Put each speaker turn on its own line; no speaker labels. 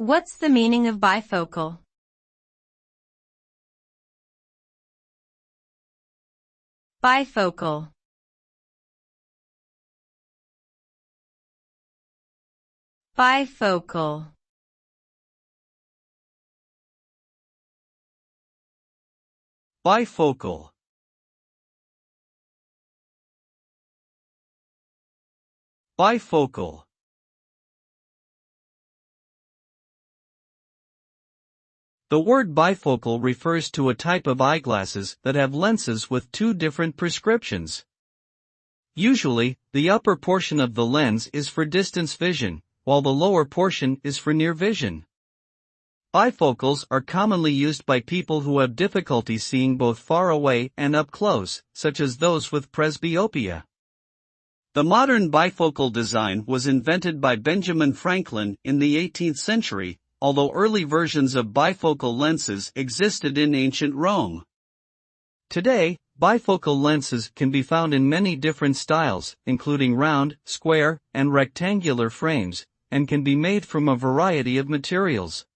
What's the meaning of bifocal? Bifocal. Bifocal.
Bifocal. Bifocal. The word bifocal refers to a type of eyeglasses that have lenses with two different prescriptions. Usually, the upper portion of the lens is for distance vision, while the lower portion is for near vision. Bifocals are commonly used by people who have difficulty seeing both far away and up close, such as those with presbyopia. The modern bifocal design was invented by Benjamin Franklin in the 18th century, although early versions of bifocal lenses existed in ancient Rome. Today, bifocal lenses can be found in many different styles, including round, square, and rectangular frames, and can be made from a variety of materials.